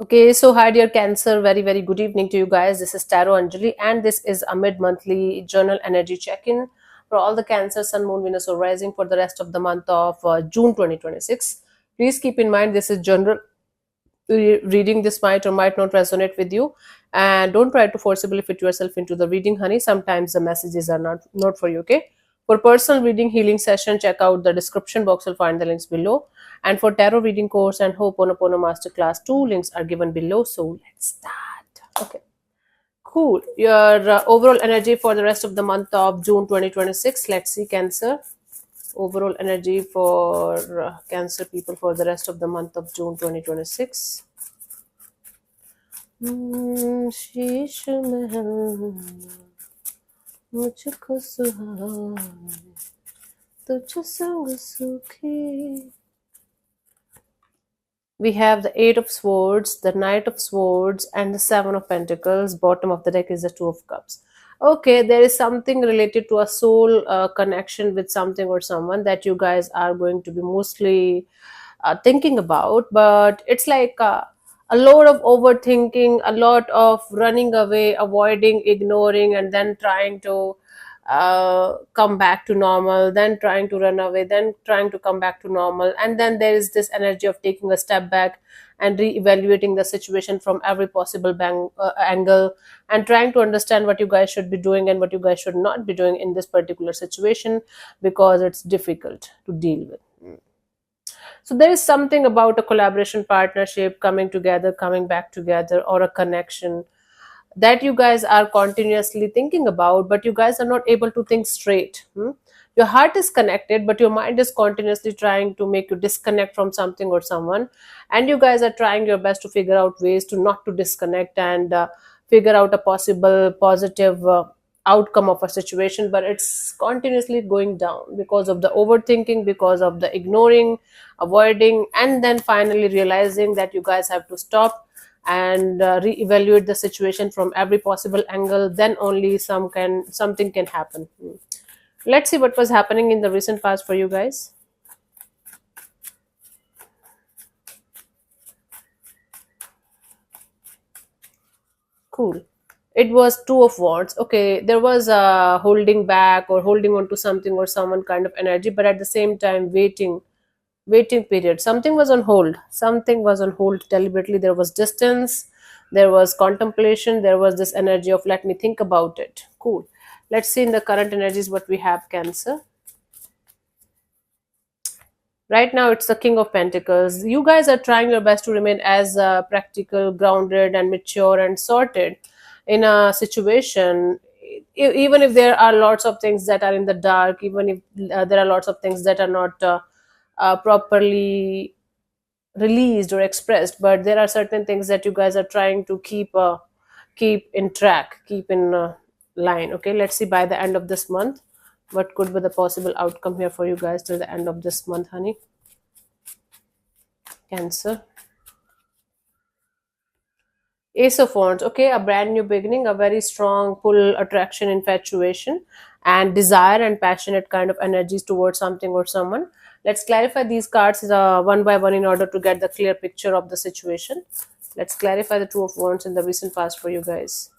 Okay, so hi dear Cancer, very good evening to you guys. This is Tarot Anjali, and this is a mid-monthly journal energy check-in for all the Cancer, Sun, Moon, Venus, or Rising for the rest of the month of June 2026. Please keep in mind this is general reading. This might or might not resonate with you, and don't try to forcibly fit yourself into the reading, honey. Sometimes the messages are not for you. Okay. For personal reading healing session, check out the description box. You'll find the links below. And for tarot reading course and Ho'oponopono masterclass, two links are given below. So let's start. Okay. Cool. Your overall energy for the rest of the month of June 2026. Let's see, Cancer. Overall energy for Cancer people for the rest of the month of June 2026. Sheesh Mahal मुझको सुहाए तुझ संग सुखी. We have the Eight of Swords, the Knight of Swords, and the Seven of Pentacles. Bottom of the deck is the Two of Cups. Okay, there is something related to a soul connection with something or someone that you guys are going to be mostly thinking about, but it's like a lot of overthinking, a lot of running away, avoiding, ignoring, and then trying to come back to normal, then trying to run away, then trying to come back to normal. And then there is this energy of taking a step back and re-evaluating the situation from every possible angle, and trying to understand what you guys should be doing and what you guys should not be doing in this particular situation, because it's difficult to deal with. So there is something about a collaboration, partnership, coming together, coming back together, or a connection that you guys are continuously thinking about, but you guys are not able to think straight. Your heart is connected, but your mind is continuously trying to make you disconnect from something or someone, and you guys are trying your best to figure out ways to not to disconnect, and figure out a possible positive outcome of a situation, but it's continuously going down because of the overthinking, because of the ignoring, avoiding, and then finally realizing that you guys have to stop and reevaluate the situation from every possible angle. Then only something can happen. Let's see what was happening in the recent past for you guys. Cool. It was Two of Wands. Okay, there was a holding back or holding on to something or someone kind of energy, but at the same time waiting period. Something was on hold. Something was on hold deliberately. There was distance, there was contemplation, there was this energy of let me think about it. Cool. Let's see in the current energies what we have, Cancer. Right now it's the King of Pentacles. You guys are trying your best to remain as practical, grounded, and mature and sorted in a situation. Even if there are lots of things that are in the dark, even if there are lots of things that are not properly released or expressed, but there are certain things that you guys are trying to keep in track, keep in line. Okay, let's see by the end of this month what could be the possible outcome here for you guys till the end of this month, honey. Cancer. Ace of Wands. Okay, a brand new beginning, a very strong pull, attraction, infatuation, and desire and passionate kind of energies towards something or someone. Let's clarify these cards one by one in order to get the clear picture of the situation. Let's clarify the Two of Wands in the recent past for you guys.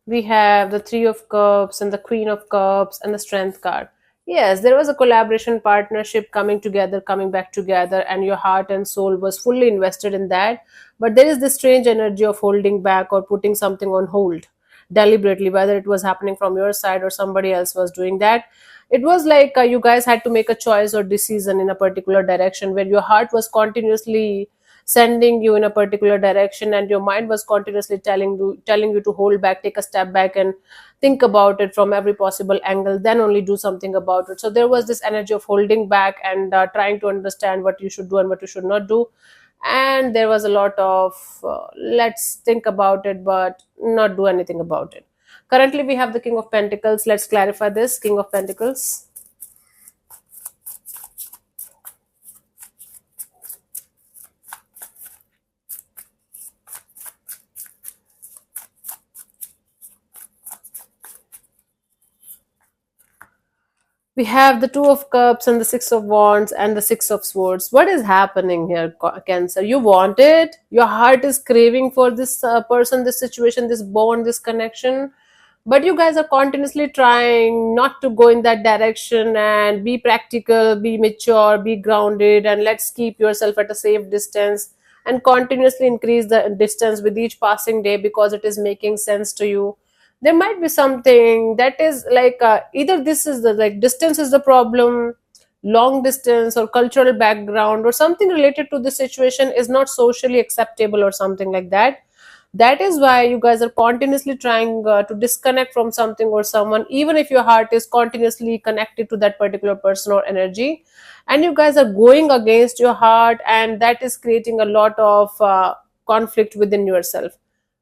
We have the Three of Cups and the Queen of Cups and the Strength card. Yes, there was a collaboration, partnership, coming together, coming back together, and your heart and soul was fully invested in that. But there is this strange energy of holding back or putting something on hold deliberately, whether it was happening from your side or somebody else was doing that. It was like you guys had to make a choice or decision in a particular direction where your heart was continuously sending you in a particular direction, and your mind was continuously telling you to hold back, take a step back, and think about it from every possible angle, then only do something about it. So there was this energy of holding back and trying to understand what you should do and what you should not do. And there was a lot of let's think about it but not do anything about it. Currently we have the King of Pentacles. Let's clarify this. King of Pentacles. We have the two of cups and the six of wands and the six of swords. What is happening here, Cancer? You want it, your heart is craving for this person, this situation, this bond, this connection, but you guys are continuously trying not to go in that direction and be practical, be mature, be grounded, and let's keep yourself at a safe distance and continuously increase the distance with each passing day because it is making sense to you. There might be something that is like either this is the like distance is the problem, long distance or cultural background or something related to the situation is not socially acceptable or something like that. That is why you guys are continuously trying to disconnect from something or someone, even if your heart is continuously connected to that particular person or energy, and you guys are going against your heart, and that is creating a lot of conflict within yourself.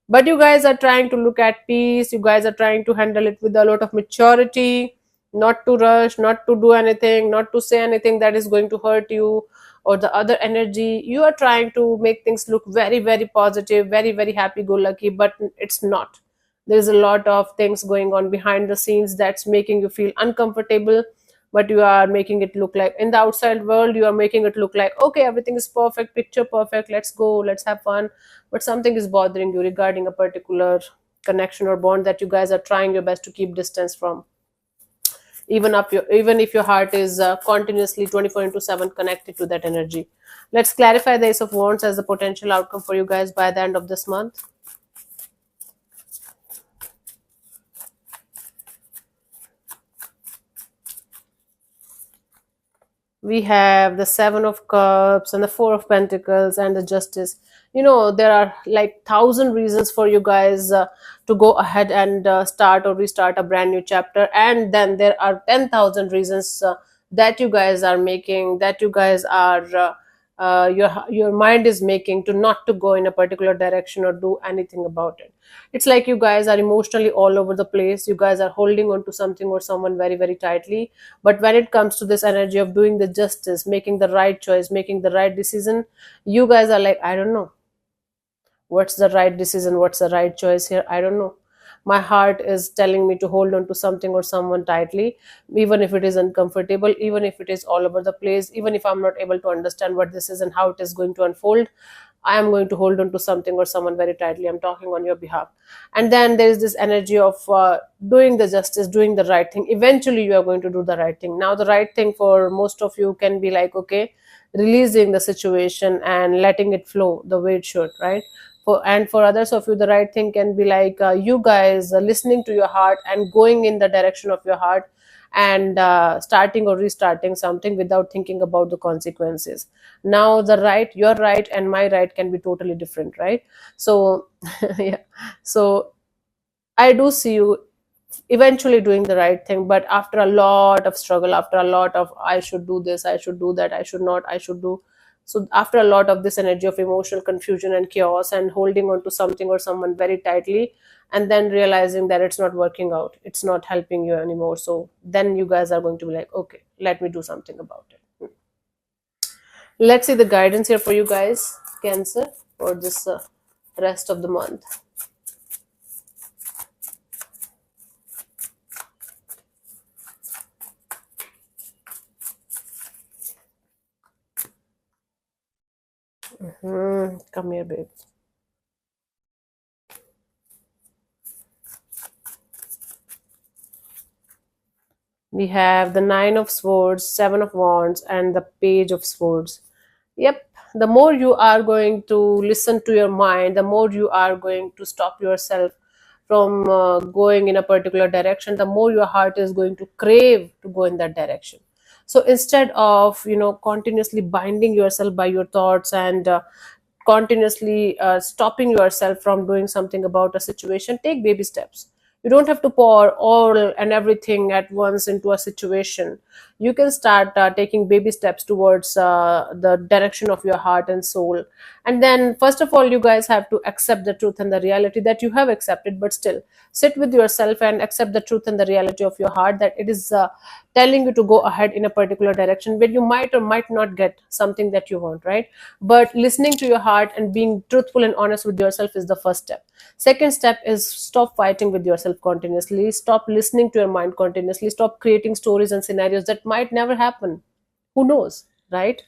But you guys are trying to look at peace, you guys are trying to handle it with a lot of maturity, not to rush, not to do anything, not to say anything that is going to hurt you or the other energy. You are trying to make things look very very positive, very very happy go lucky, but it's not. There's a lot of things going on behind the scenes that's making you feel uncomfortable, but you are making it look like in the outside world you are making it look like okay, everything is perfect, picture perfect, let's go, let's have fun. But something is bothering you regarding a particular connection or bond that you guys are trying your best to keep distance from, even if your heart is continuously 24 into 7 connected to that energy. Let's clarify the ace of wands as the potential outcome for you guys by the end of this month. We have the seven of cups and the four of pentacles and the justice. There are like thousand reasons for you guys to go ahead and start or restart a brand new chapter, and then there are 10,000 reasons that you guys are making, that you guys are your mind is making to not to go in a particular direction or do anything about it. It's like you guys are emotionally all over the place, you guys are holding on to something or someone very very tightly. But when it comes to this energy of doing the justice, making the right choice, making the right decision, you guys are like, I don't know what's the right decision, what's the right choice here, I don't know. My heart is telling me to hold on to something or someone tightly, even if it is uncomfortable, even if it is all over the place, even if I'm not able to understand what this is and how it is going to unfold. I am going to hold on to something or someone very tightly. I'm talking on your behalf. And then there is this energy of doing the justice, doing the right thing. Eventually, you are going to do the right thing. Now, the right thing for most of you can be like, okay, releasing the situation and letting it flow the way it should, right? And for others of you, the right thing can be like you guys listening to your heart and going in the direction of your heart and starting or restarting something without thinking about the consequences. Now the right, your right and my right can be totally different, right? So yeah, so I do see you eventually doing the right thing, but after a lot of struggle, after a lot of I should do this, I should do that, I should not, I should do. So after a lot of this energy of emotional confusion and chaos and holding on to something or someone very tightly, and then realizing that it's not working out, it's not helping you anymore, so then you guys are going to be like, okay, let me do something about it. Let's see the guidance here for you guys, Cancer, for this rest of the month. Come here, babe. We have the nine of swords, seven of wands, and the page of swords. Yep, the more you are going to listen to your mind, the more you are going to stop yourself from going in a particular direction, the more your heart is going to crave to go in that direction. So instead of continuously binding yourself by your thoughts and continuously stopping yourself from doing something about a situation, take baby steps. You don't have to pour all and everything at once into a situation. You can start taking baby steps towards the direction of your heart and soul. And then first of all, you guys have to accept the truth and the reality that you have accepted, but still sit with yourself and accept the truth and the reality of your heart, that it is telling you to go ahead in a particular direction where you might or might not get something that you want, right? But listening to your heart and being truthful and honest with yourself is the first step. Second step is stop fighting with yourself continuously, stop listening to your mind continuously, stop creating stories and scenarios that might never happen. Who knows, right?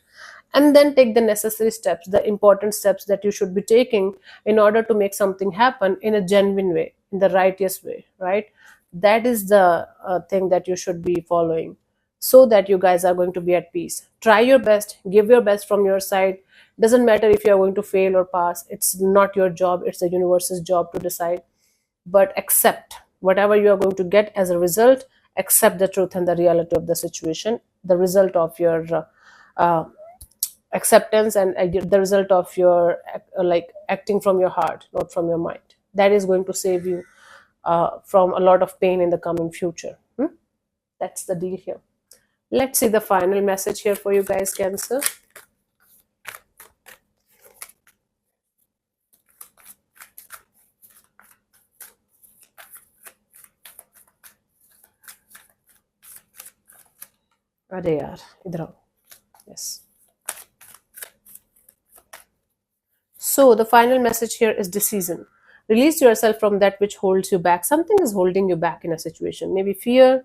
And then take the necessary steps, the important steps that you should be taking in order to make something happen in a genuine way, in the righteous way, right? That is the thing that you should be following, so that you guys are going to be at peace. Try your best, give your best from your side. Doesn't matter if you are going to fail or pass, it's not your job, it's the universe's job to decide. But accept whatever you are going to get as a result. Accept the truth and the reality of the situation, the result of your uh, acceptance, and the result of your like acting from your heart, not from your mind. That is going to save you from a lot of pain in the coming future. That's the deal here. Let's see the final message here for you guys, Cancer. अरे यार इधर आओ. Yes. So the final message here is decision. Release yourself from that which holds you back. Something is holding you back in a situation. Maybe fear,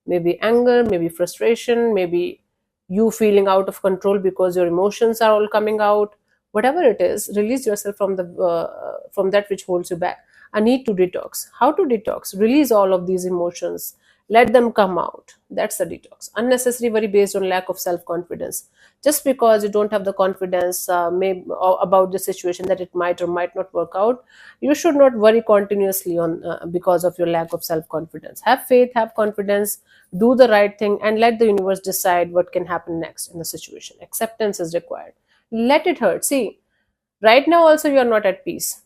maybe anger, maybe frustration, maybe you feeling out of control because your emotions are all coming out. Whatever it is, release yourself from that which holds you back. A need to detox. How to detox? Release all of these emotions. Let them come out. That's the detox. Unnecessary worry based on lack of self confidence. Just because you don't have the confidence about the situation that it might or might not work out, you should not worry continuously on because of your lack of self confidence. Have faith, have confidence, do the right thing, and let the universe decide what can happen next in the situation. Acceptance is required. Let it hurt. See, right now also you are not at peace.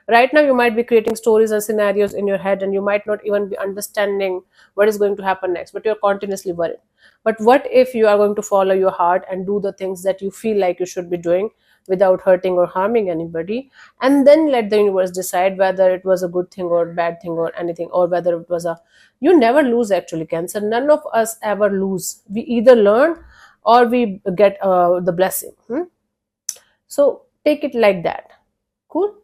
Right now you might be creating stories and scenarios in your head, and you might not even be understanding what is going to happen next, but you're continuously worried. But what if you are going to follow your heart and do the things that you feel like you should be doing without hurting or harming anybody, and then let the universe decide whether it was a good thing or bad thing or anything, or whether it was a, you never lose actually, Cancer. None of us ever lose. We either learn or we get the blessing. So take it like that. Cool.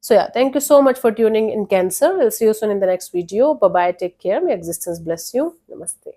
So yeah, thank you so much for tuning in, Cancer. We'll see you soon in the next video. Bye bye. Take care. May existence bless you. Namaste.